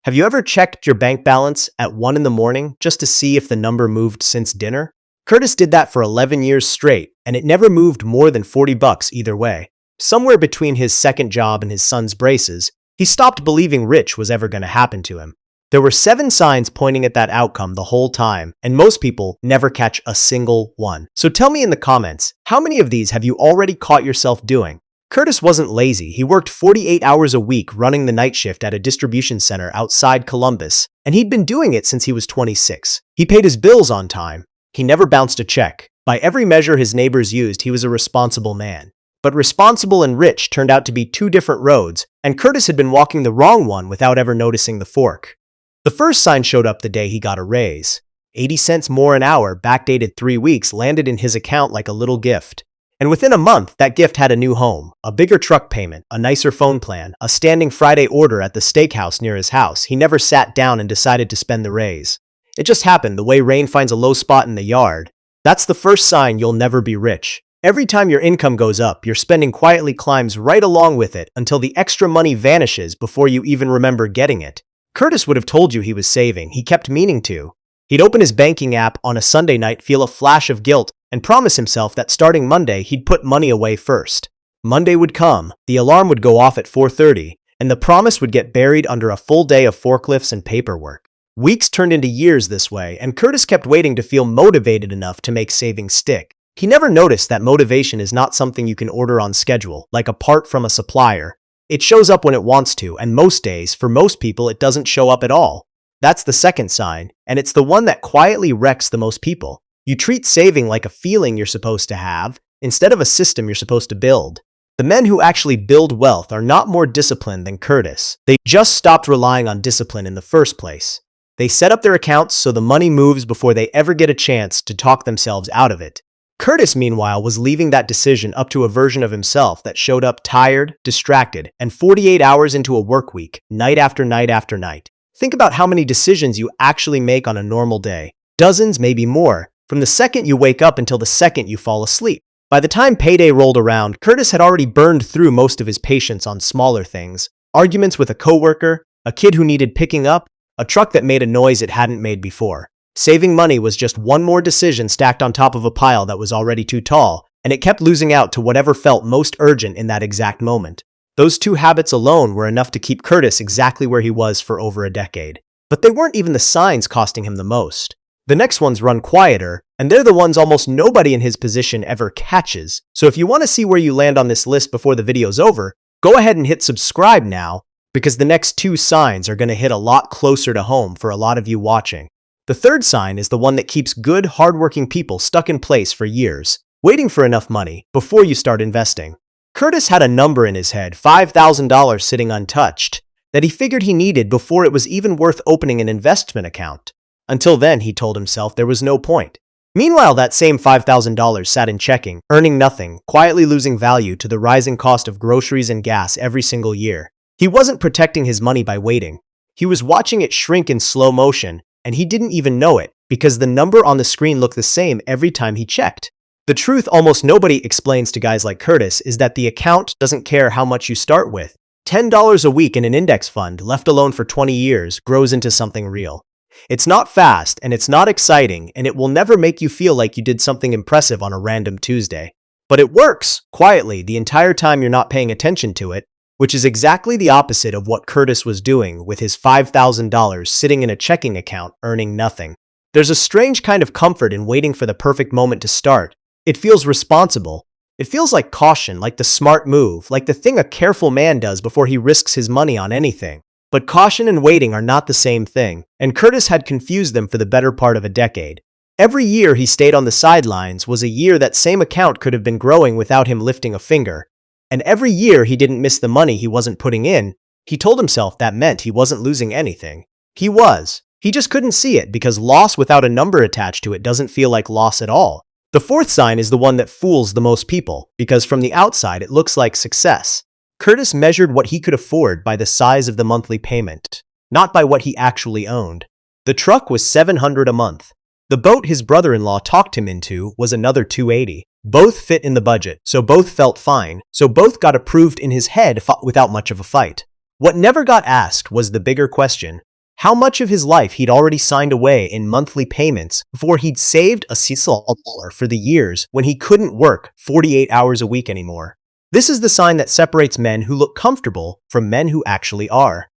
Have you ever checked your bank balance at 1 in the morning just to see if the number moved since dinner? Curtis did that for 11 years straight, and it never moved more than $40 either way. Somewhere between his second job and his son's braces, he stopped believing rich was ever going to happen to him. There were 7 signs pointing at that outcome the whole time, and most people never catch a single one. So tell me in the comments, how many of these have you already caught yourself doing? Curtis wasn't lazy. He worked 48 hours a week running the night shift at a distribution center outside Columbus, and he'd been doing it since he was 26. He paid his bills on time. He never bounced a check. By every measure his neighbors used, he was a responsible man. But responsible and rich turned out to be 2 different roads, and Curtis had been walking the wrong one without ever noticing the fork. The first sign showed up the day he got a raise. 80 cents more an hour, backdated 3 weeks, landed in his account like a little gift. And within a month, that gift had a new home, a bigger truck payment, a nicer phone plan, a standing Friday order at the steakhouse near his house. He never sat down and decided to spend the raise. It just happened the way rain finds a low spot in the yard. That's the first sign you'll never be rich. Every time your income goes up, your spending quietly climbs right along with it until the extra money vanishes before you even remember getting it. Curtis would have told you he was saving. He kept meaning to. He'd open his banking app on a Sunday night, feel a flash of guilt, and promise himself that starting Monday, he'd put money away first. Monday would come, the alarm would go off at 4:30, and the promise would get buried under a full day of forklifts and paperwork. Weeks turned into years this way, and Curtis kept waiting to feel motivated enough to make savings stick. He never noticed that motivation is not something you can order on schedule, like a part from a supplier. It shows up when it wants to, and most days, for most people, it doesn't show up at all. That's the second sign, and it's the one that quietly wrecks the most people. You treat saving like a feeling you're supposed to have, instead of a system you're supposed to build. The men who actually build wealth are not more disciplined than Curtis. They just stopped relying on discipline in the first place. They set up their accounts so the money moves before they ever get a chance to talk themselves out of it. Curtis, meanwhile, was leaving that decision up to a version of himself that showed up tired, distracted, and 48 hours into a work week, night after night after night. Think about how many decisions you actually make on a normal day. Dozens, maybe more, from the second you wake up until the second you fall asleep. By the time payday rolled around, Curtis had already burned through most of his patience on smaller things. Arguments with a coworker, a kid who needed picking up, a truck that made a noise it hadn't made before. Saving money was just one more decision stacked on top of a pile that was already too tall, and it kept losing out to whatever felt most urgent in that exact moment. Those 2 habits alone were enough to keep Curtis exactly where he was for over a decade. But they weren't even the signs costing him the most. The next ones run quieter, and they're the ones almost nobody in his position ever catches. So if you want to see where you land on this list before the video's over, go ahead and hit subscribe now, because the next 2 signs are going to hit a lot closer to home for a lot of you watching. The third sign is the one that keeps good, hardworking people stuck in place for years, waiting for enough money before you start investing. Curtis had a number in his head, $5,000 sitting untouched, that he figured he needed before it was even worth opening an investment account. Until then, he told himself there was no point. Meanwhile, that same $5,000 sat in checking, earning nothing, quietly losing value to the rising cost of groceries and gas every single year. He wasn't protecting his money by waiting. He was watching it shrink in slow motion, and he didn't even know it because the number on the screen looked the same every time he checked. The truth almost nobody explains to guys like Curtis is that the account doesn't care how much you start with. $10 a week in an index fund, left alone for 20 years, grows into something real. It's not fast, and it's not exciting, and it will never make you feel like you did something impressive on a random Tuesday. But it works, quietly, the entire time you're not paying attention to it, which is exactly the opposite of what Curtis was doing with his $5,000 sitting in a checking account, earning nothing. There's a strange kind of comfort in waiting for the perfect moment to start. It feels responsible. It feels like caution, like the smart move, like the thing a careful man does before he risks his money on anything. But caution and waiting are not the same thing, and Curtis had confused them for the better part of a decade. Every year he stayed on the sidelines was a year that same account could have been growing without him lifting a finger. And every year he didn't miss the money he wasn't putting in, he told himself that meant he wasn't losing anything. He was. He just couldn't see it because loss without a number attached to it doesn't feel like loss at all. The fourth sign is the one that fools the most people, because from the outside it looks like success. Curtis measured what he could afford by the size of the monthly payment, not by what he actually owned. The truck was $700 a month. The boat his brother-in-law talked him into was another $280. Both fit in the budget, so both felt fine, so both got approved in his head without much of a fight. What never got asked was the bigger question: how much of his life he'd already signed away in monthly payments before he'd saved a $1 for the years when he couldn't work 48 hours a week anymore. This is the sign that separates men who look comfortable from men who actually are.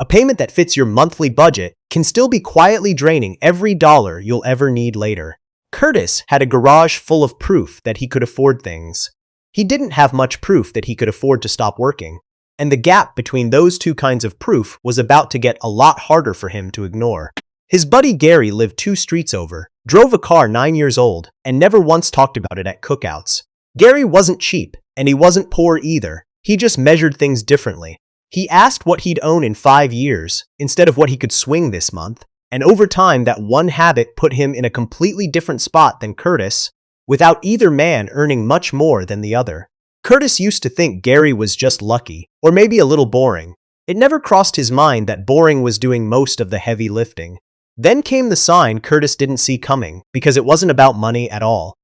A payment that fits your monthly budget can still be quietly draining every dollar you'll ever need later. Curtis had a garage full of proof that he could afford things. He didn't have much proof that he could afford to stop working, and the gap between those two kinds of proof was about to get a lot harder for him to ignore. His buddy Gary lived 2 streets over, drove a car 9 years old, and never once talked about it at cookouts. Gary wasn't cheap, and he wasn't poor either. He just measured things differently. He asked what he'd own in 5 years, instead of what he could swing this month, and over time that one habit put him in a completely different spot than Curtis, without either man earning much more than the other. Curtis used to think Gary was just lucky, or maybe a little boring. It never crossed his mind that boring was doing most of the heavy lifting. Then came the sign Curtis didn't see coming, because it wasn't about money at all.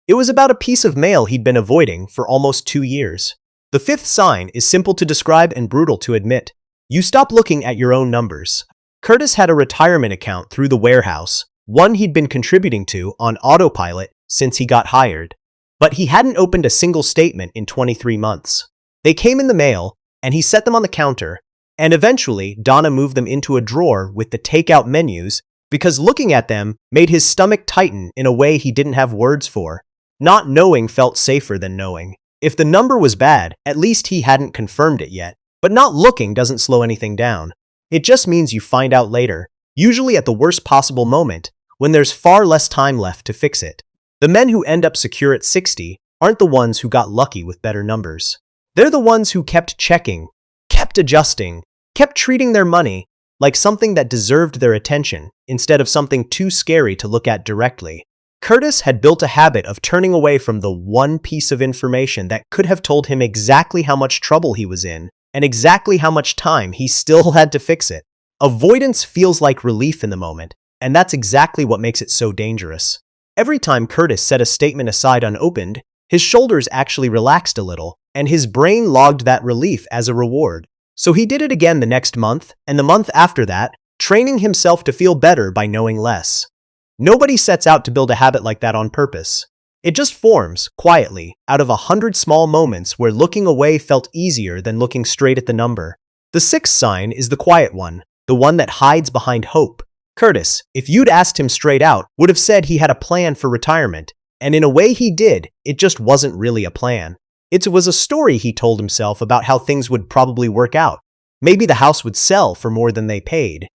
It was about a piece of mail he'd been avoiding for almost 2 years. The 5th sign is simple to describe and brutal to admit. You stop looking at your own numbers. Curtis had a retirement account through the warehouse, one he'd been contributing to on autopilot since he got hired. But he hadn't opened a single statement in 23 months. They came in the mail, and he set them on the counter, and eventually Donna moved them into a drawer with the takeout menus because looking at them made his stomach tighten in a way he didn't have words for. Not knowing felt safer than knowing. If the number was bad, at least he hadn't confirmed it yet. But not looking doesn't slow anything down. It just means you find out later, usually at the worst possible moment, when there's far less time left to fix it. The men who end up secure at 60 aren't the ones who got lucky with better numbers. They're the ones who kept checking, kept adjusting, kept treating their money like something that deserved their attention instead of something too scary to look at directly. Curtis had built a habit of turning away from the one piece of information that could have told him exactly how much trouble he was in and exactly how much time he still had to fix it. Avoidance feels like relief in the moment, and that's exactly what makes it so dangerous. Every time Curtis set a statement aside unopened, his shoulders actually relaxed a little, and his brain logged that relief as a reward. So he did it again the next month, and the month after that, training himself to feel better by knowing less. Nobody sets out to build a habit like that on purpose. It just forms, quietly, out of 100 small moments where looking away felt easier than looking straight at the number. The 6th sign is the quiet one, the one that hides behind hope. Curtis, if you'd asked him straight out, would have said he had a plan for retirement, and in a way he did, it just wasn't really a plan. It was a story he told himself about how things would probably work out. Maybe the house would sell for more than they paid.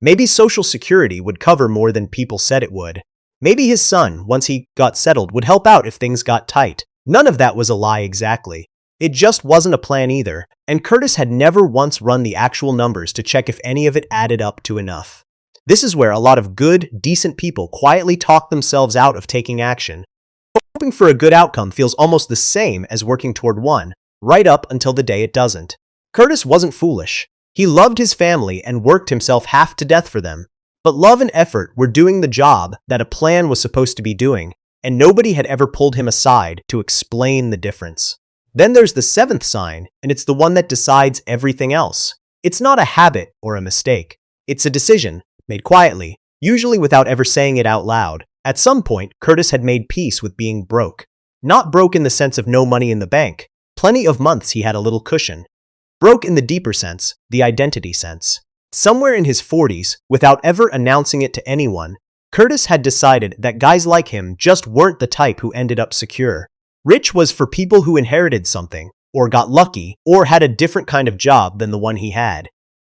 Maybe Social Security would cover more than people said it would. Maybe his son, once he got settled, would help out if things got tight. None of that was a lie exactly. It just wasn't a plan either, and Curtis had never once run the actual numbers to check if any of it added up to enough. This is where a lot of good, decent people quietly talk themselves out of taking action. Hoping for a good outcome feels almost the same as working toward one, right up until the day it doesn't. Curtis wasn't foolish. He loved his family and worked himself half to death for them. But love and effort were doing the job that a plan was supposed to be doing, and nobody had ever pulled him aside to explain the difference. Then there's the 7th sign, and it's the one that decides everything else. It's not a habit or a mistake. It's a decision, made quietly, usually without ever saying it out loud. At some point, Curtis had made peace with being broke. Not broke in the sense of no money in the bank. Plenty of months he had a little cushion. Broke in the deeper sense, the identity sense. Somewhere in his 40s, without ever announcing it to anyone, Curtis had decided that guys like him just weren't the type who ended up secure. Rich was for people who inherited something, or got lucky, or had a different kind of job than the one he had.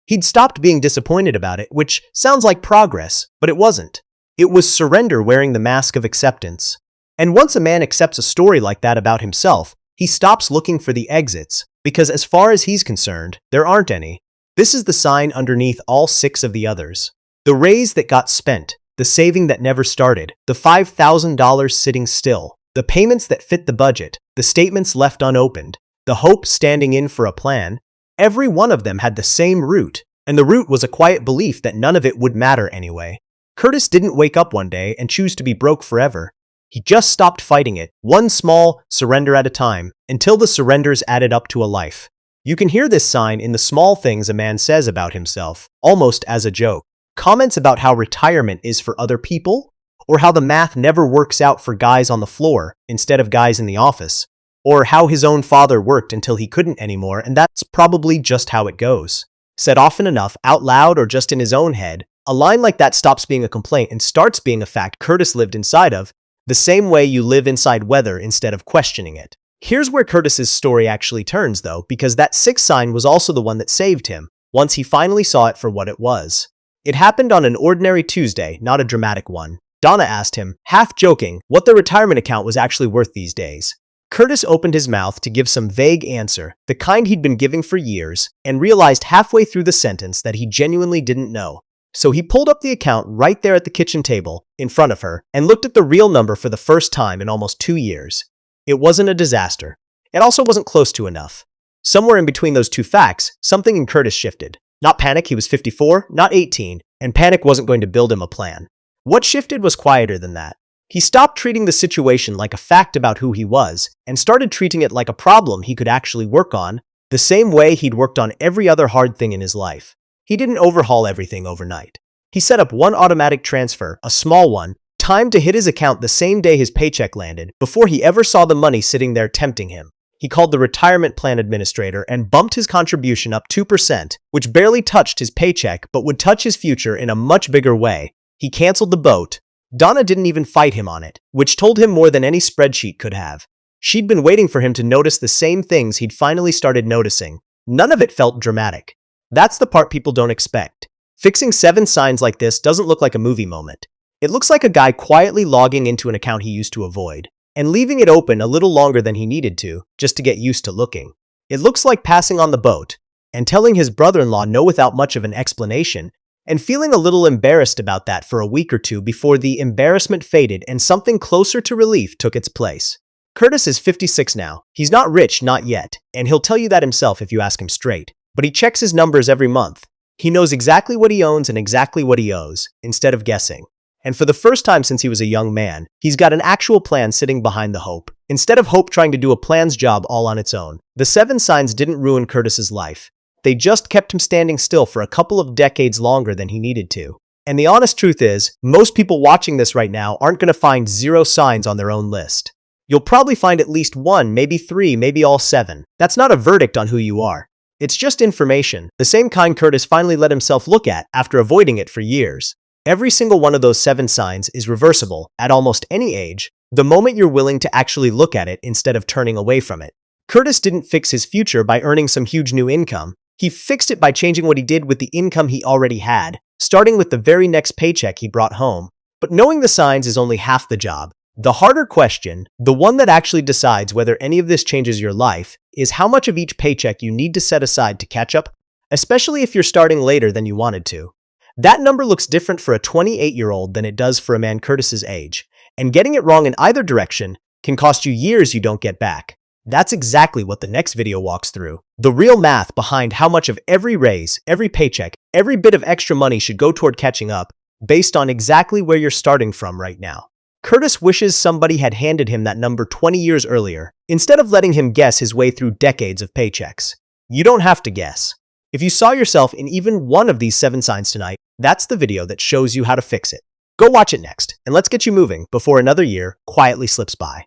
He'd stopped being disappointed about it, which sounds like progress, but it wasn't. It was surrender wearing the mask of acceptance. And once a man accepts a story like that about himself, he stops looking for the exits, because as far as he's concerned, there aren't any. This is the sign underneath all 6 of the others. The raise that got spent, the saving that never started, the $5,000 sitting still, the payments that fit the budget, the statements left unopened, the hope standing in for a plan. Every one of them had the same root, and the root was a quiet belief that none of it would matter anyway. Curtis didn't wake up one day and choose to be broke forever. He just stopped fighting it, one small surrender at a time, until the surrenders added up to a life. You can hear this sign in the small things a man says about himself, almost as a joke. Comments about how retirement is for other people, or how the math never works out for guys on the floor instead of guys in the office, or how his own father worked until he couldn't anymore, and that's probably just how it goes. Said often enough, out loud or just in his own head, a line like that stops being a complaint and starts being a fact Curtis lived inside of, the same way you live inside weather instead of questioning it. Here's where Curtis's story actually turns, though, because that sixth sign was also the one that saved him, once he finally saw it for what it was. It happened on an ordinary Tuesday, not a dramatic one. Donna asked him, half joking, what the retirement account was actually worth these days. Curtis opened his mouth to give some vague answer, the kind he'd been giving for years, and realized halfway through the sentence that he genuinely didn't know. So he pulled up the account right there at the kitchen table, in front of her, and looked at the real number for the first time in almost 2 years. It wasn't a disaster. It also wasn't close to enough. Somewhere in between those two facts, something in Curtis shifted. Not panic, he was 54, not 18, and panic wasn't going to build him a plan. What shifted was quieter than that. He stopped treating the situation like a fact about who he was, and started treating it like a problem he could actually work on, the same way he'd worked on every other hard thing in his life. He didn't overhaul everything overnight. He set up one automatic transfer, a small one, timed to hit his account the same day his paycheck landed, before he ever saw the money sitting there tempting him. He called the retirement plan administrator and bumped his contribution up 2%, which barely touched his paycheck but would touch his future in a much bigger way. He canceled the boat. Donna didn't even fight him on it, which told him more than any spreadsheet could have. She'd been waiting for him to notice the same things he'd finally started noticing. None of it felt dramatic. That's the part people don't expect. Fixing 7 signs like this doesn't look like a movie moment. It looks like a guy quietly logging into an account he used to avoid, and leaving it open a little longer than he needed to, just to get used to looking. It looks like passing on the boat, and telling his brother-in-law no without much of an explanation, and feeling a little embarrassed about that for a week or two before the embarrassment faded and something closer to relief took its place. Curtis is 56 now. He's not rich, not yet, and he'll tell you that himself if you ask him straight. But he checks his numbers every month. He knows exactly what he owns and exactly what he owes, instead of guessing. And for the first time since he was a young man, he's got an actual plan sitting behind the hope, instead of hope trying to do a plan's job all on its own. The 7 signs didn't ruin Curtis's life. They just kept him standing still for a couple of decades longer than he needed to. And the honest truth is, most people watching this right now aren't going to find 0 signs on their own list. You'll probably find at least 1, maybe 3, maybe all 7. That's not a verdict on who you are. It's just information, the same kind Curtis finally let himself look at after avoiding it for years. Every single one of those 7 signs is reversible at almost any age, the moment you're willing to actually look at it instead of turning away from it. Curtis didn't fix his future by earning some huge new income. He fixed it by changing what he did with the income he already had, starting with the very next paycheck he brought home. But knowing the signs is only half the job. The harder question, the one that actually decides whether any of this changes your life, is how much of each paycheck you need to set aside to catch up, especially if you're starting later than you wanted to. That number looks different for a 28-year-old than it does for a man Curtis's age, and getting it wrong in either direction can cost you years you don't get back. That's exactly what the next video walks through. The real math behind how much of every raise, every paycheck, every bit of extra money should go toward catching up, based on exactly where you're starting from right now. Curtis wishes somebody had handed him that number 20 years earlier, instead of letting him guess his way through decades of paychecks. You don't have to guess. If you saw yourself in even one of these 7 signs tonight, that's the video that shows you how to fix it. Go watch it next, and let's get you moving before another year quietly slips by.